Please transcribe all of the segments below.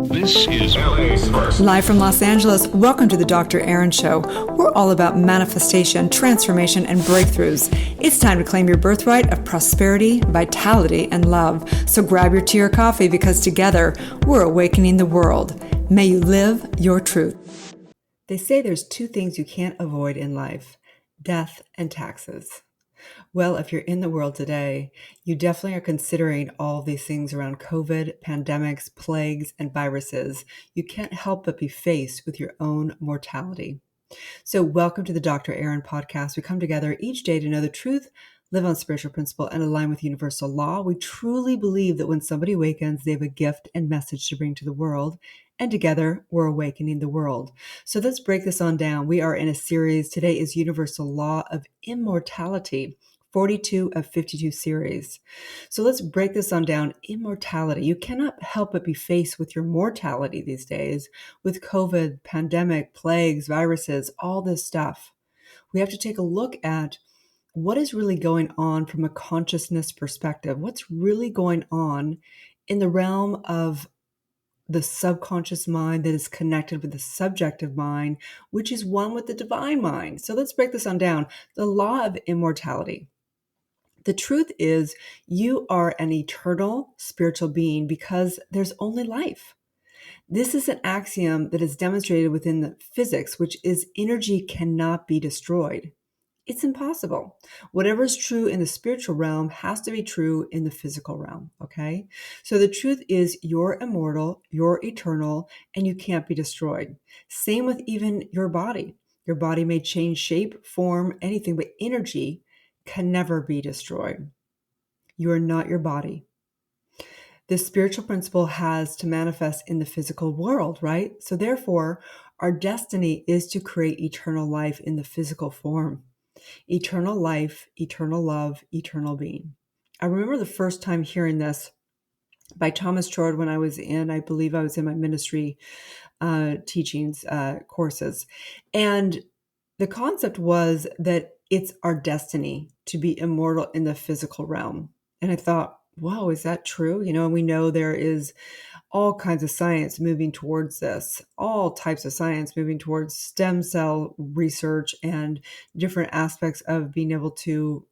This is LA's first. Live from Los Angeles, welcome to the Dr. Erin Show. We're all about manifestation, transformation, and breakthroughs. It's time to claim your birthright of prosperity, vitality, and love. So grab your tea or coffee because together we're awakening the world. May you live your truth. They say there's two things you can't avoid in life: death and taxes. Well, if you're in the world today, you definitely are considering all these things around COVID, pandemics, plagues, and viruses. You can't help but be faced with your own mortality. So welcome to the Dr. Erin podcast. We come together each day to know the truth, live on spiritual principle, and align with universal law. We truly believe that when somebody awakens, they have a gift and message to bring to the world. And together, we're awakening the world. So let's break this on down. We are in a series. Today is Universal Law of Immortality. 42 of 52 series. So let's break this on down. Immortality. You cannot help but be faced with your mortality these days with COVID, pandemic, plagues, viruses, all this stuff. We have to take a look at what is really going on from a consciousness perspective. What's really going on in the realm of the subconscious mind that is connected with the subjective mind, which is one with the divine mind. So let's break this on down. The law of immortality. The truth is, you are an eternal spiritual being because there's only life. This is an axiom that is demonstrated within the physics, which is energy cannot be destroyed. It's impossible. Whatever is true in the spiritual realm has to be true in the physical realm, okay? So the truth is you're immortal, you're eternal, and you can't be destroyed. Same with even your body. Your body may change shape, form, anything, but energy can never be destroyed. You are not your body. This spiritual principle has to manifest in the physical world, right? So therefore, our destiny is to create eternal life in the physical form. Eternal life, eternal love, eternal being. I remember the first time hearing this by Thomas Trord when I believe I was in my ministry teachings courses. And the concept was that it's our destiny to be immortal in the physical realm. And I thought, wow, is that true? And we know there is all kinds of science moving towards this, all types of science moving towards stem cell research and different aspects of being able to,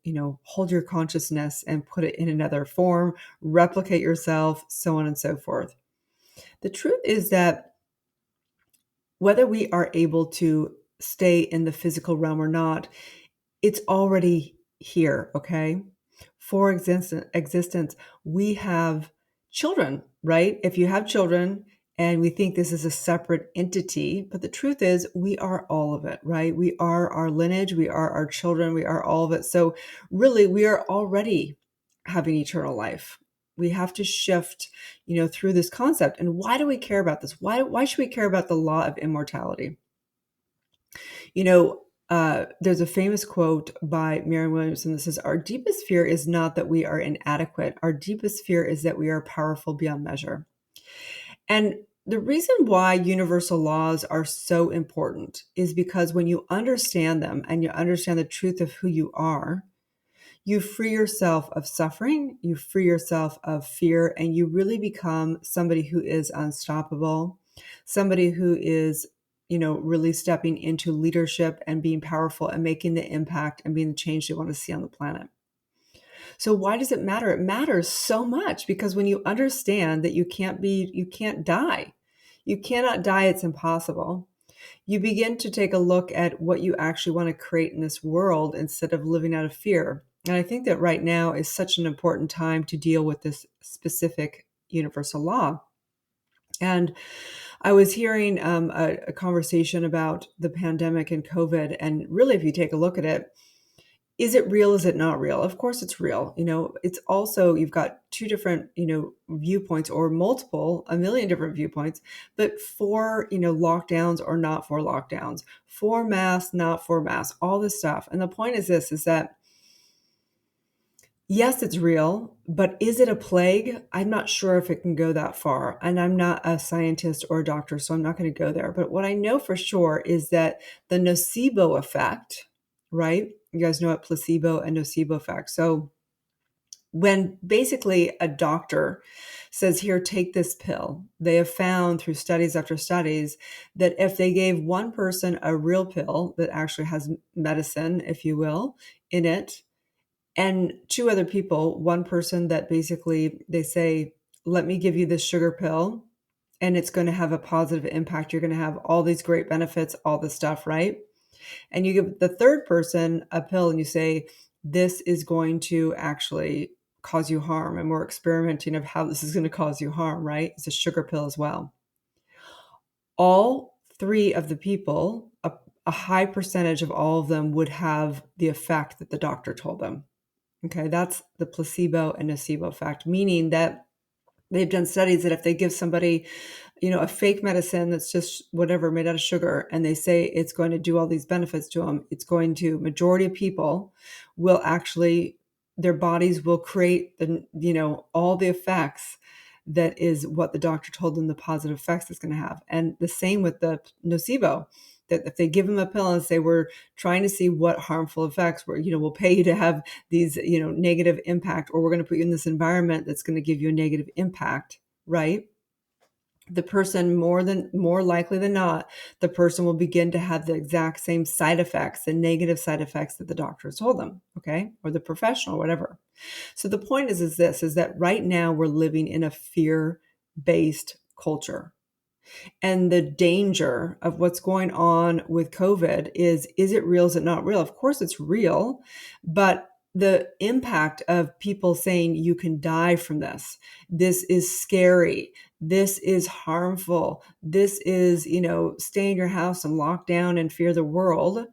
hold your consciousness and put it in another form, replicate yourself, so on and so forth. The truth is that whether we are able to stay in the physical realm or not, it's already here, okay? For existence, we have children, right? If you have children and we think this is a separate entity, but the truth is we are all of it, right? We are our lineage, we are our children, we are all of it. So really, we are already having eternal life. We have to shift, through this concept. And why do we care about this? Why should we care about the law of immortality? There's a famous quote by Marianne Williamson that says, "Our deepest fear is not that we are inadequate. Our deepest fear is that we are powerful beyond measure." And the reason why universal laws are so important is because when you understand them and you understand the truth of who you are, you free yourself of suffering, you free yourself of fear, and you really become somebody who is unstoppable, somebody who is really stepping into leadership and being powerful and making the impact and being the change they want to see on the planet. So why does it matter? It matters so much because when you understand that you can't die. You cannot die. It's impossible. You begin to take a look at what you actually want to create in this world instead of living out of fear. And I think that right now is such an important time to deal with this specific universal law. And I was hearing a conversation about the pandemic and COVID. And really, if you take a look at it, is it real? Is it not real? Of course it's real. It's also, you've got two different, viewpoints or a million different viewpoints, but for, lockdowns or not for lockdowns, for masks, not for masks, all this stuff. And the point is this, is that yes, it's real, but is it a plague? I'm not sure if it can go that far. And I'm not a scientist or a doctor, so I'm not going to go there. But what I know for sure is that the nocebo effect, right? You guys know what placebo and nocebo effect. So When basically a doctor says, here, take this pill, they have found through studies after studies that if they gave one person a real pill that actually has medicine, if you will, in it, and two other people, one person that basically they say, let me give you this sugar pill and it's going to have a positive impact. You're going to have all these great benefits, all this stuff, right? And you give the third person a pill and you say, this is going to actually cause you harm. And we're experimenting of how this is going to cause you harm, right? It's a sugar pill as well. All three of the people, a high percentage of all of them would have the effect that the doctor told them. Okay, that's the placebo and nocebo effect, meaning that they've done studies that if they give somebody, a fake medicine that's just whatever made out of sugar, and they say it's going to do all these benefits to them, it's going to, majority of people will actually, their bodies will create all the effects that is what the doctor told them the positive effects it's going to have. And the same with the nocebo, that if they give them a pill and say, we're trying to see what harmful effects we'll pay you to have these, negative impact, or we're going to put you in this environment that's going to give you a negative impact, right? The person more likely than not, the person will begin to have the exact same side effects, the negative side effects that the doctor has told them, okay? Or the professional, whatever. So the point is that right now we're living in a fear-based culture. And the danger of what's going on with COVID is it real? Is it not real? Of course it's real, but the impact of people saying you can die from this, this is scary, this is harmful, this is, stay in your house and lock down and fear the world,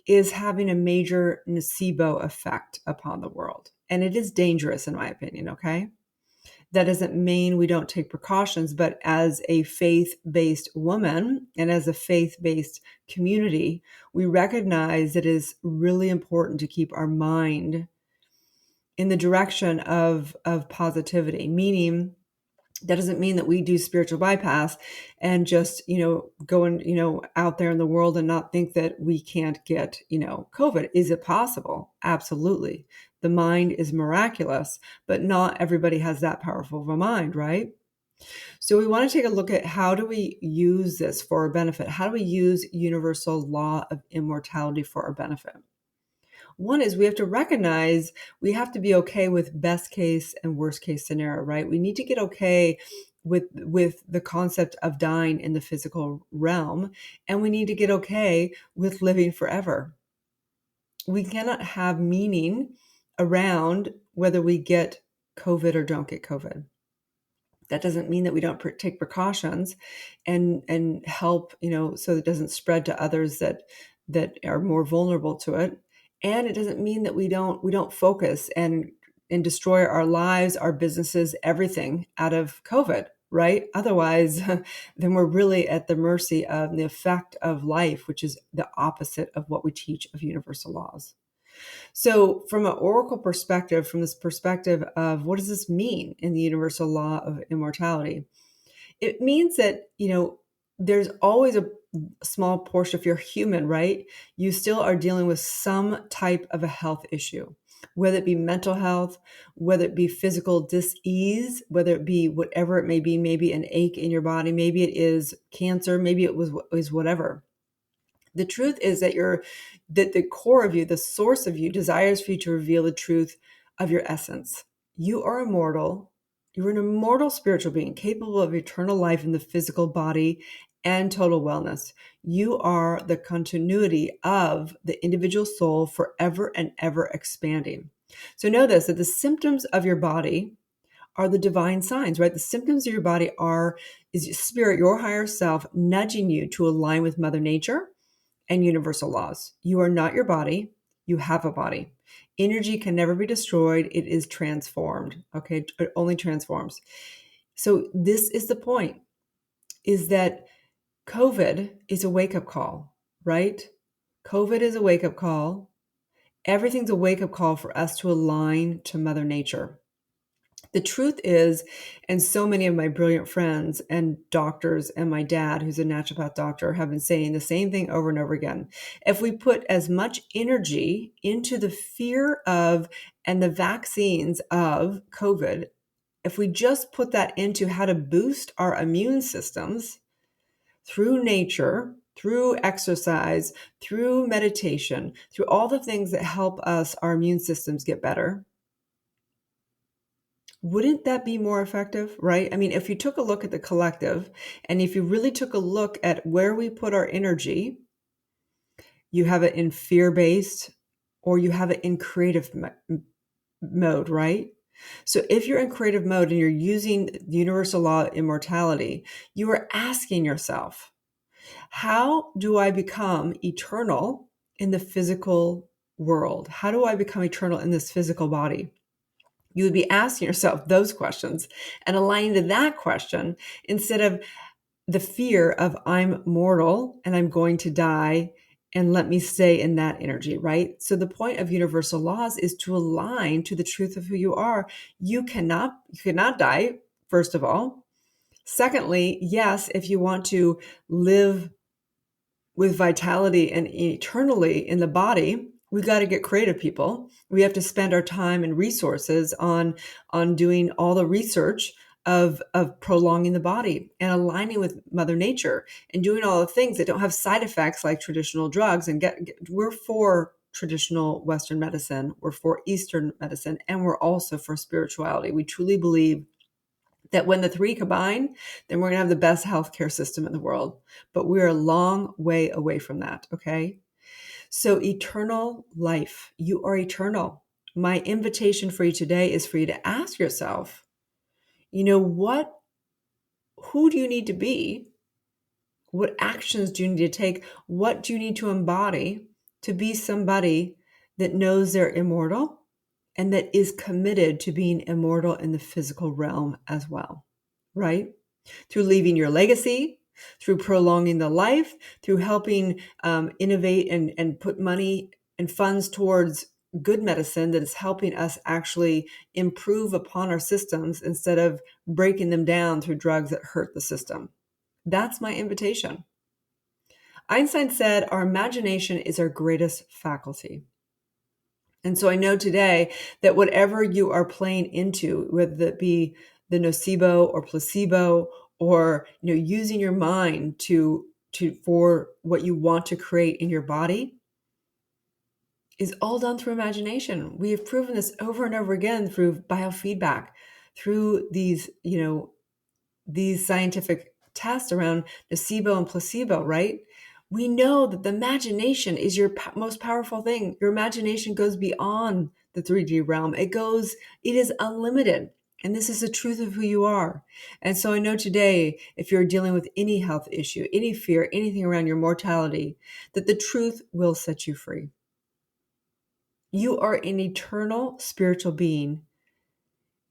is having a major nocebo effect upon the world. And it is dangerous, in my opinion, okay? That doesn't mean we don't take precautions, but as a faith-based woman and as a faith-based community, we recognize it is really important to keep our mind in the direction of positivity, meaning that doesn't mean that we do spiritual bypass and just, go and, out there in the world and not think that we can't get, COVID. Is it possible? Absolutely. The mind is miraculous, but not everybody has that powerful of a mind, right? So we want to take a look at how do we use this for our benefit? How do we use universal law of immortality for our benefit? One is we have to recognize we have to be okay with best case and worst case scenario, right? We need to get okay with the concept of dying in the physical realm, and we need to get okay with living forever. We cannot have meaning around whether we get COVID or don't get COVID. That doesn't mean that we don't take precautions and help, so it doesn't spread to others that are more vulnerable to it. And it doesn't mean that we don't focus and destroy our lives, our businesses, everything out of COVID, right? Otherwise, then we're really at the mercy of the effect of life, which is the opposite of what we teach of universal laws. So from an oracle perspective, from this perspective of what does this mean in the universal law of immortality? It means that, there's always a small portion, if you're human, right? You still are dealing with some type of a health issue, whether it be mental health, whether it be physical dis-ease, whether it be whatever it may be, maybe an ache in your body, maybe it is cancer, maybe it was whatever. The truth is that the core of you, the source of you, desires for you to reveal the truth of your essence. You are immortal. You're an immortal spiritual being capable of eternal life in the physical body and total wellness. You are the continuity of the individual soul forever and ever expanding. So know this, that the symptoms of your body are the divine signs, right? The symptoms of your body is your spirit, your higher self, nudging you to align with Mother Nature and universal laws. You are not your body. You have a body. Energy can never be destroyed. It is transformed. Okay. It only transforms. So this is the point, is that COVID is a wake-up call, right? COVID is a wake-up call. Everything's a wake-up call for us to align to Mother Nature. The truth is, and so many of my brilliant friends and doctors and my dad, who's a naturopath doctor, have been saying the same thing over and over again. If we put as much energy into the fear of and the vaccines of COVID, if we just put that into how to boost our immune systems through nature, through exercise, through meditation, through all the things that help us, our immune systems get better, wouldn't that be more effective, right? I mean, if you took a look at the collective and if you really took a look at where we put our energy, you have it in fear-based or you have it in creative mode, right? So if you're in creative mode and you're using the universal law of immortality, you are asking yourself, how do I become eternal in the physical world? How do I become eternal in this physical body? You would be asking yourself those questions and aligning to that question instead of the fear of I'm mortal and I'm going to die and let me stay in that energy, right? So the point of universal laws is to align to the truth of who you are. You cannot die, first of all. Secondly, yes, if you want to live with vitality and eternally in the body, we got to get creative, people. We have to spend our time and resources on doing all the research of prolonging the body and aligning with Mother Nature and doing all the things that don't have side effects like traditional drugs. And we're for traditional Western medicine, we're for Eastern medicine, and we're also for spirituality. We truly believe that when the three combine, then we're going to have the best healthcare system in the world. But we're a long way away from that, okay? So eternal life, you are eternal. My invitation for you today is for you to ask yourself, who do you need to be? What actions do you need to take? What do you need to embody to be somebody that knows they're immortal and that is committed to being immortal in the physical realm as well, right? Through leaving your legacy, through prolonging the life, through helping innovate and put money and funds towards good medicine that is helping us actually improve upon our systems instead of breaking them down through drugs that hurt the system. That's my invitation. Einstein said, our imagination is our greatest faculty. And so I know today that whatever you are playing into, whether it be the nocebo or placebo, or using your mind for what you want to create in your body, is all done through imagination. We have proven this over and over again through biofeedback, through these scientific tests around nocebo and placebo, right? We know that the imagination is your most powerful thing. Your imagination goes beyond the 3D realm. It is unlimited. And this is the truth of who you are. And so I know today, if you're dealing with any health issue, any fear, anything around your mortality, that the truth will set you free. You are an eternal spiritual being.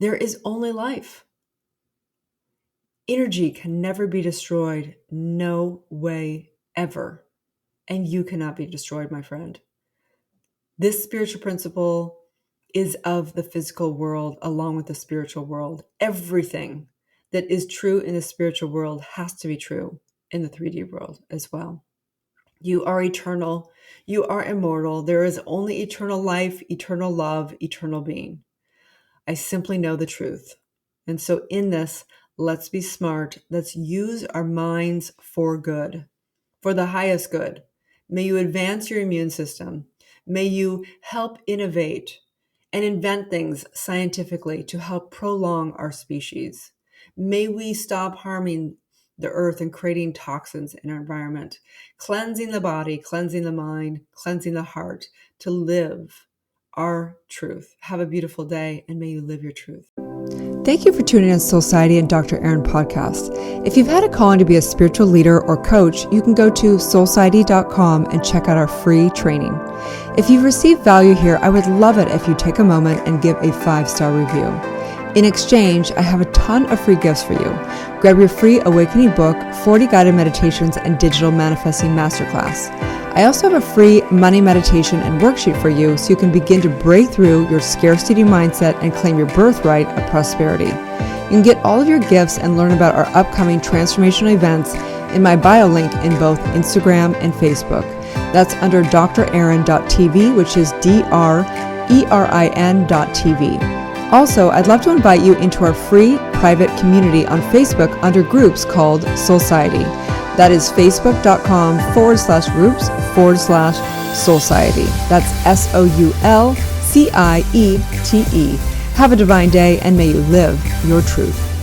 There is only life. Energy can never be destroyed. No way, ever. And you cannot be destroyed, my friend. This spiritual principle is of the physical world along with the spiritual world. Everything that is true in the spiritual world has to be true in the 3D world as well. You are eternal. You are immortal. There is only eternal life, eternal love, eternal being. I simply know the truth. And so in this, let's be smart. Let's use our minds for good, for the highest good. May you advance your immune system. May you help innovate and invent things scientifically to help prolong our species. May we stop harming the earth and creating toxins in our environment, cleansing the body, cleansing the mind, cleansing the heart to live our truth. Have a beautiful day, and may you live your truth. Thank you for tuning in to Soulciety and Dr. Aaron podcast. If you've had a calling to be a spiritual leader or coach, you can go to soulciety.com and check out our free training. If you've received value here, I would love it if you take a moment and give a 5-star review. In exchange, I have a ton of free gifts for you. Grab your free Awakening book, 40 guided meditations, and digital manifesting masterclass. I also have a free money meditation and worksheet for you so you can begin to break through your scarcity mindset and claim your birthright of prosperity. You can get all of your gifts and learn about our upcoming transformational events in my bio link in both Instagram and Facebook. That's under drerin.tv, which is DRERIN.tv. Also, I'd love to invite you into our free private community on Facebook under groups called Soulciety. That is facebook.com/groups/Soulciety. That's SOULCIETE. Have a divine day and may you live your truth.